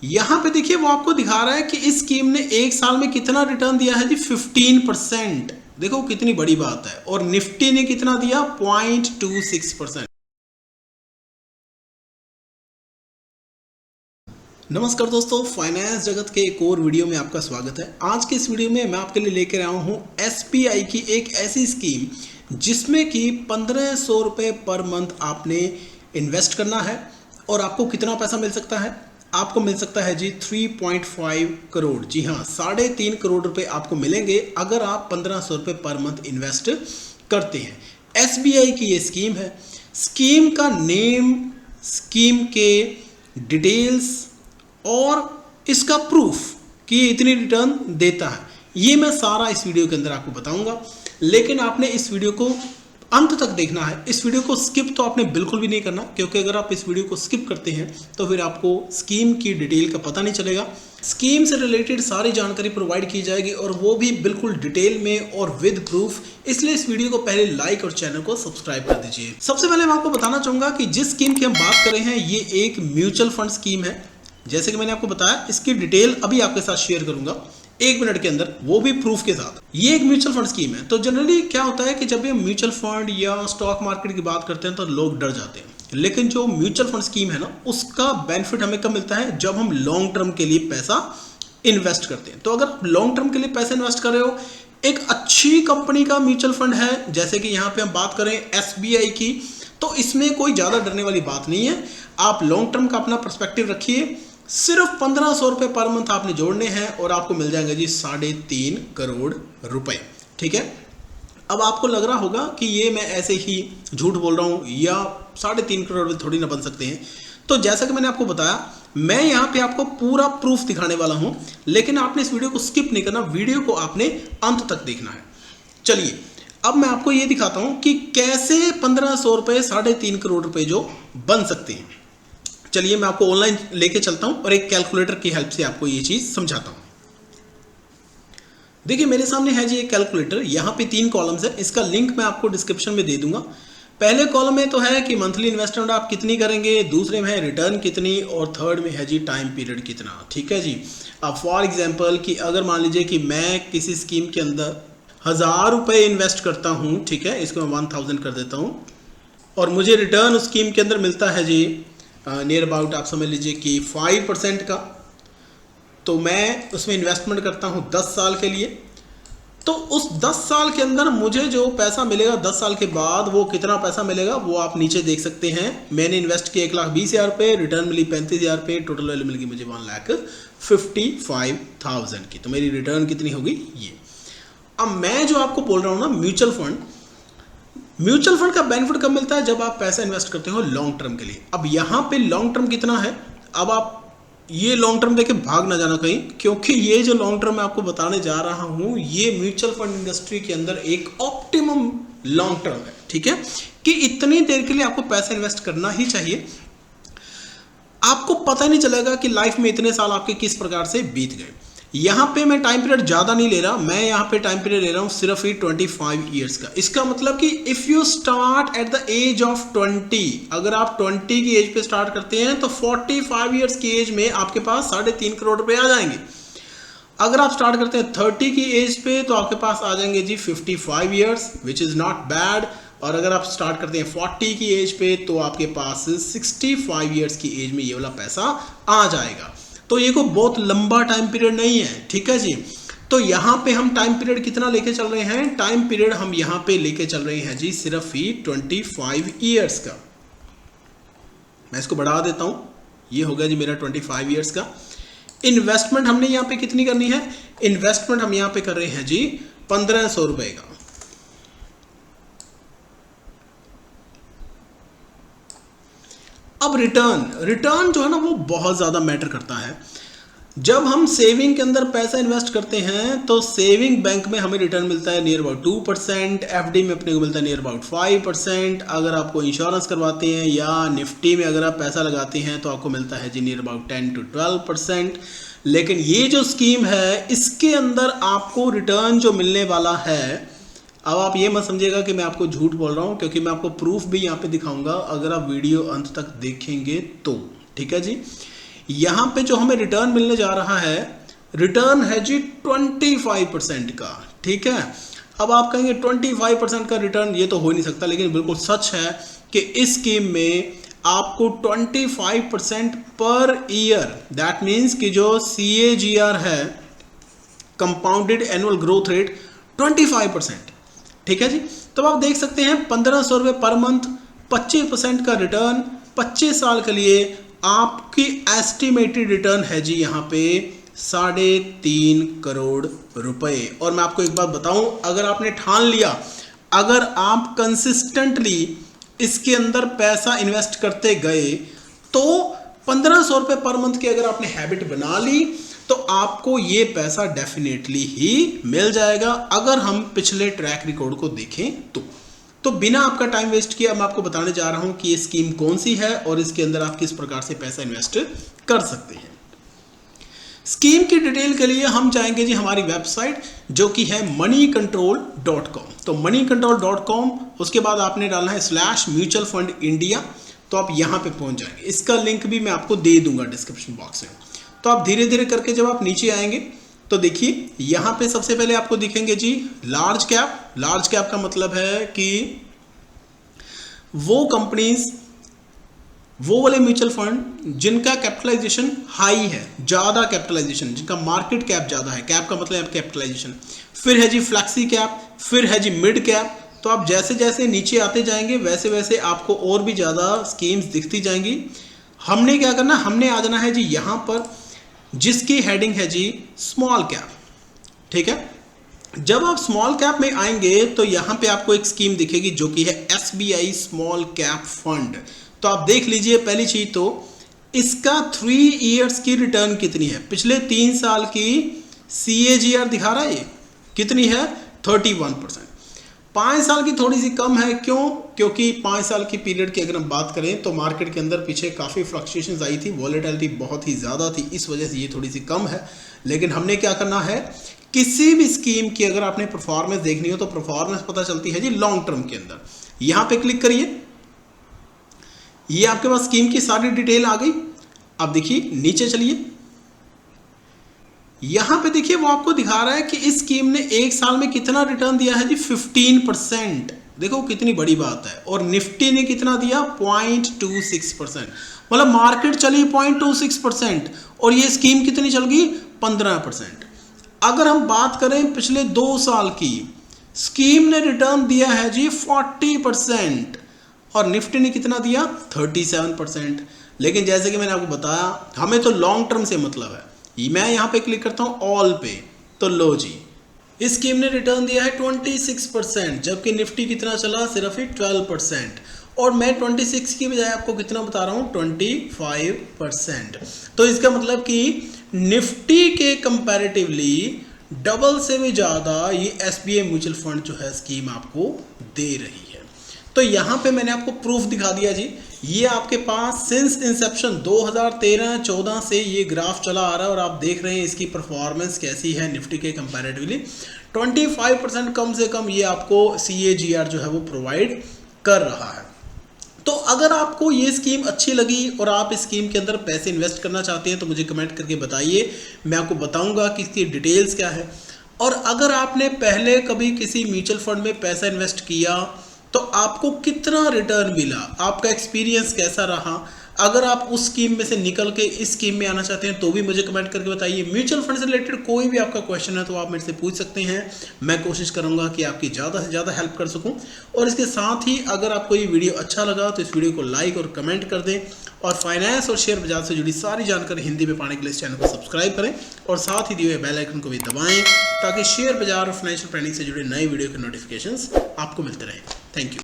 यहां पे देखिए वो आपको दिखा रहा है कि इस स्कीम ने एक साल में कितना रिटर्न दिया है जी 15%। देखो कितनी बड़ी बात है। और निफ्टी ने कितना दिया 0.26%। नमस्कार दोस्तों, फाइनेंस जगत के एक और वीडियो में आपका स्वागत है। आज के इस वीडियो में मैं आपके लिए लेकर आया हूं एसबीआई की एक ऐसी स्कीम जिसमें कि 1500 रुपये पर मंथ आपने इन्वेस्ट करना है और आपको कितना पैसा मिल सकता है। आपको मिल सकता है जी 3.5 करोड़। जी हाँ, 3.5 करोड़ रुपए आपको मिलेंगे अगर आप 1500 रुपये पर मंथ इन्वेस्ट करते हैं। एसबीआई की ये स्कीम है। स्कीम का नेम, स्कीम के डिटेल्स और इसका प्रूफ कि ये इतनी रिटर्न देता है, ये मैं सारा इस वीडियो के अंदर आपको बताऊंगा। लेकिन आपने इस वीडियो को अंत तक देखना है। इस वीडियो को स्किप तो आपने बिल्कुल भी नहीं करना, क्योंकि अगर आप इस वीडियो को स्किप करते हैं तो फिर आपको स्कीम की डिटेल का पता नहीं चलेगा। स्कीम से रिलेटेड सारी जानकारी प्रोवाइड की जाएगी और वो भी बिल्कुल डिटेल में और विद प्रूफ। इसलिए इस वीडियो को पहले लाइक और चैनल को सब्सक्राइब कर दीजिए। सबसे पहले मैं आपको बताना चाहूंगा कि जिस स्कीम की हम बात कर रहे हैं ये एक म्यूचुअल फंड स्कीम है। जैसे कि मैंने आपको बताया, इसकी डिटेल अभी आपके साथ शेयर करूंगा 1 मिनट के अंदर, वो भी प्रूफ के साथ। ये एक म्यूचुअल फंड स्कीम है। तो जनरली क्या होता है कि जब भी हम म्यूचुअल फंड या स्टॉक मार्केट की बात करते हैं तो लोग डर जाते हैं। लेकिन जो म्यूचुअल फंड स्कीम है ना, उसका बेनिफिट हमें कब मिलता है, जब हम लॉन्ग टर्म के लिए पैसा इन्वेस्ट करते हैं। तो अगर आप लॉन्ग टर्म के लिए पैसा इन्वेस्ट कर रहे हो, एक अच्छी कंपनी का म्यूचुअल फंड है, जैसे कि यहाँ पे हम बात करें एसबीआई की, तो इसमें कोई ज्यादा डरने वाली बात नहीं है। आप लॉन्ग टर्म का अपना पर्सपेक्टिव रखिए। सिर्फ 1500 रुपये पर मंथ आपने जोड़ने हैं और आपको मिल जाएंगे जी 3.5 करोड़ रुपए। ठीक है। अब आपको लग रहा होगा कि ये मैं ऐसे ही झूठ बोल रहा हूं या 3.5 करोड़ रुपए थोड़ी ना बन सकते हैं। तो जैसा कि मैंने आपको बताया, मैं यहां पे आपको पूरा प्रूफ दिखाने वाला हूं, लेकिन आपने इस वीडियो को स्किप नहीं करना, वीडियो को आपने अंत तक देखना है। चलिए अब मैं आपको ये दिखाता हूं कि कैसे 1500 रुपये 3.5 करोड़ रुपए जो बन सकते हैं। चलिए मैं आपको ऑनलाइन लेके चलता हूं और एक कैलकुलेटर की हेल्प से आपको ये चीज समझाता हूं। देखिए मेरे सामने है जी एक कैलकुलेटर। यहां पे 3 कॉलम्स है। इसका लिंक मैं आपको डिस्क्रिप्शन में दे दूंगा। पहले कॉलम में तो है कि मंथली इन्वेस्टमेंट आप कितनी करेंगे, दूसरे में है रिटर्न कितनी, और थर्ड में है जी टाइम पीरियड कितना। ठीक है जी। अब फॉर एग्जाम्पल कि अगर मान लीजिए कि मैं किसी स्कीम के अंदर 1000 रुपये इन्वेस्ट करता हूं, ठीक है, इसको मैं 1000 कर देता हूं, और मुझे रिटर्न उस स्कीम के अंदर मिलता है जी नियर अबाउट आप समझ लीजिए कि 5% का। तो मैं उसमें इन्वेस्टमेंट करता हूं 10 साल के लिए। तो उस 10 साल के अंदर मुझे जो पैसा मिलेगा 10 साल के बाद, वो कितना पैसा मिलेगा वो आप नीचे देख सकते हैं। मैंने इन्वेस्ट किया 1,20,000 रुपये, रिटर्न मिली 35,000 रुपये, टोटल वैल्यू मिल गई मुझे 1,55,000 की। तो मेरी रिटर्न कितनी होगी ये। अब मैं जो आपको बोल रहा हूं ना, म्यूचुअल फंड का बेनिफिट कब मिलता है, जब आप पैसा इन्वेस्ट करते हो लॉन्ग टर्म के लिए। अब यहां पे लॉन्ग टर्म कितना है, अब आप ये लॉन्ग टर्म देके भाग ना जाना कहीं, क्योंकि ये जो लॉन्ग टर्म मैं आपको बताने जा रहा हूं ये म्यूचुअल फंड इंडस्ट्री के अंदर एक ऑप्टिमम लॉन्ग टर्म है। ठीक है, कि इतनी देर के लिए आपको पैसा इन्वेस्ट करना ही चाहिए। आपको पता नहीं चलेगा कि लाइफ में इतने साल आपके किस प्रकार से बीत गए। यहां पे मैं टाइम पीरियड ज्यादा नहीं ले रहा, मैं यहां पे टाइम पीरियड ले रहा हूं सिर्फ ही 25 ईयर्स का। इसका मतलब कि if you start at the age of 20, अगर आप 20 की एज पे स्टार्ट करते हैं तो 45 ईयर्स की एज में आपके पास 3.5 करोड़ रुपए आ जाएंगे। अगर आप स्टार्ट करते हैं 30 की एज पे तो आपके पास आ जाएंगे जी 55 years, which is not bad. और अगर आप स्टार्ट करते हैं 40 की एज पे तो आपके पास 65 ईयर्स की एज में ये वाला पैसा आ जाएगा। तो ये कोई बहुत लंबा टाइम पीरियड नहीं है। ठीक है जी। तो यहां पे हम टाइम पीरियड कितना लेके चल रहे हैं, टाइम पीरियड हम यहां पे लेके चल रहे हैं जी सिर्फ ही 25 ईयर्स का। मैं इसको बढ़ा देता हूं, ये हो गया जी मेरा 25 ईयर्स का। इन्वेस्टमेंट हमने यहां पे कितनी करनी है, इन्वेस्टमेंट हम यहां पे कर रहे हैं जी 1500 रुपए का। अब रिटर्न जो है ना वो बहुत ज्यादा मैटर करता है। जब हम सेविंग के अंदर पैसा इन्वेस्ट करते हैं तो सेविंग बैंक में हमें रिटर्न मिलता है नियर अबाउट 2%, एफडी में अपने को मिलता है नियर अबाउट 5%। अगर आपको इंश्योरेंस करवाते हैं या निफ्टी में अगर आप पैसा लगाते हैं तो आपको मिलता है जी नियर अबाउट 10 to 12%। लेकिन ये जो स्कीम है इसके अंदर आपको रिटर्न जो मिलने वाला है, अब आप ये मत समझिएगा कि मैं आपको झूठ बोल रहा हूं, क्योंकि मैं आपको प्रूफ भी यहां पे दिखाऊंगा अगर आप वीडियो अंत तक देखेंगे तो। ठीक है जी। यहाँ पे जो हमें रिटर्न मिलने जा रहा है, रिटर्न है जी 25% का। ठीक है, अब आप कहेंगे 25% का रिटर्न ये तो हो ही नहीं सकता, लेकिन बिल्कुल सच है कि इस स्कीम में आपको 25% पर ईयर, दैट मीन्स कि जो CAGR है, कंपाउंडेड एनुअल ग्रोथ रेट 25%। ठीक है जी, तो आप देख सकते हैं 1500 रुपये पर मंथ, 25% का रिटर्न 25 साल के लिए आपकी एस्टिमेटेड रिटर्न है जी यहाँ पे 3.5 करोड़ रुपए। और मैं आपको एक बात बताऊं, अगर आपने ठान लिया, अगर आप कंसिस्टेंटली इसके अंदर पैसा इन्वेस्ट करते गए, तो 1500 रुपये पर मंथ की अगर आपने हैबिट बना ली तो आपको ये पैसा डेफिनेटली ही मिल जाएगा, अगर हम पिछले ट्रैक रिकॉर्ड को देखें तो बिना आपका टाइम वेस्ट किए मैं आपको बताने जा रहा हूं कि ये स्कीम कौन सी है और इसके अंदर आप किस प्रकार से पैसा इन्वेस्ट कर सकते हैं। स्कीम की डिटेल के लिए हम जाएंगे जी हमारी वेबसाइट, जो कि है moneycontrol.com। तो moneycontrol.com, उसके बाद आपने डालना है /mutualfundindia, तो आप यहां पे पहुंच जाएंगे। इसका लिंक भी मैं आपको दे दूंगा डिस्क्रिप्शन बॉक्स में। तो आप धीरे धीरे करके जब आप नीचे आएंगे तो देखिए यहां पे सबसे पहले आपको दिखेंगे जी लार्ज कैप। लार्ज कैप का मतलब है कि वो कंपनीज, वो वाले म्यूचुअल फंड जिनका कैपिटलाइजेशन हाई है, ज्यादा कैपिटलाइजेशन, जिनका मार्केट कैप ज्यादा है, कैप का मतलब है कैपिटलाइजेशन। फिर है जी फ्लैक्सी कैप, फिर है जी मिड कैप। तो आप जैसे जैसे नीचे आते जाएंगे वैसे वैसे आपको और भी ज्यादा स्कीम्स दिखती जाएंगी। हमने क्या करना, हमने आ जाना है जी यहां पर जिसकी हेडिंग है जी स्मॉल कैप। ठीक है, जब आप स्मॉल कैप में आएंगे तो यहां पे आपको एक स्कीम दिखेगी जो कि है SBI स्मॉल कैप फंड। तो आप देख लीजिए, पहली चीज तो इसका 3 इयर्स की रिटर्न कितनी है, पिछले 3 साल की CAGR दिखा रहा है, ये कितनी है 31%। 5 साल की थोड़ी सी कम है, क्यों? क्योंकि 5 साल की पीरियड की अगर हम बात करें तो मार्केट के अंदर पीछे काफ़ी फ्लक्चुएशंस आई थी, वॉलेटिलिटी बहुत ही ज़्यादा थी, इस वजह से ये थोड़ी सी कम है। लेकिन हमने क्या करना है, किसी भी स्कीम की अगर आपने परफॉर्मेंस देखनी हो तो परफॉर्मेंस पता चलती है जी लॉन्ग टर्म के अंदर। यहाँ पे क्लिक करिए, ये आपके पास स्कीम की सारी डिटेल आ गई। अब देखिए नीचे चलिए, यहां पे देखिए वो आपको दिखा रहा है कि इस स्कीम ने 1 साल में कितना रिटर्न दिया है जी 15%। देखो कितनी बड़ी बात है। और निफ्टी ने कितना दिया 0.26%, मतलब मार्केट चली 0.26% और ये स्कीम कितनी चल गई 15%। अगर हम बात करें पिछले 2 साल की, स्कीम ने रिटर्न दिया है जी 40% और निफ्टी ने कितना दिया 37%। लेकिन जैसे कि मैंने आपको बताया, हमें तो लॉन्ग टर्म से मतलब है। मैं यहां पे क्लिक करता हूं ऑल पे, तो लो जी इस स्कीम ने रिटर्न दिया है 26%, जबकि निफ्टी कितना चला सिर्फ ही 12%। और मैं 26 की बजाय आपको कितना बता रहा हूं 25%। तो इसका मतलब कि निफ्टी के कंपैरेटिवली डबल से भी ज्यादा ये SBI म्यूचुअल फंड जो है स्कीम आपको दे रही है। तो यहां पे मैंने आपको प्रूफ दिखा दिया जी, ये आपके पास सिंस इंसेप्शन 2013-14 से ये ग्राफ चला आ रहा है और आप देख रहे हैं इसकी परफॉर्मेंस कैसी है निफ्टी के कंपैरेटिवली। 25% कम से कम ये आपको CAGR जो है वो प्रोवाइड कर रहा है। तो अगर आपको ये स्कीम अच्छी लगी और आप इस स्कीम के अंदर पैसे इन्वेस्ट करना चाहते हैं तो मुझे कमेंट करके बताइए, मैं आपको बताऊंगा कि इसकी डिटेल्स क्या है। और अगर आपने पहले कभी किसी म्यूचुअल फंड में पैसा इन्वेस्ट किया तो आपको कितना रिटर्न मिला, आपका एक्सपीरियंस कैसा रहा, अगर आप उस स्कीम में से निकल के इस स्कीम में आना चाहते हैं तो भी मुझे कमेंट करके बताइए। म्यूचुअल फंड से रिलेटेड कोई भी आपका क्वेश्चन है तो आप मेरे से पूछ सकते हैं, मैं कोशिश करूंगा कि आपकी ज़्यादा से ज़्यादा हेल्प कर सकूं। और इसके साथ ही अगर आपको ये वीडियो अच्छा लगा तो इस वीडियो को लाइक और कमेंट कर दें, और फाइनेंस और शेयर बाजार से जुड़ी सारी जानकारी हिंदी में पाने के लिए इस चैनल को सब्सक्राइब करें और साथ ही दिए हुए बेल आइकन को भी दबाएं ताकि शेयर बाजार और फाइनेंशियल प्लानिंग से जुड़े नए वीडियो के नोटिफिकेशंस आपको मिलते रहें। Thank you.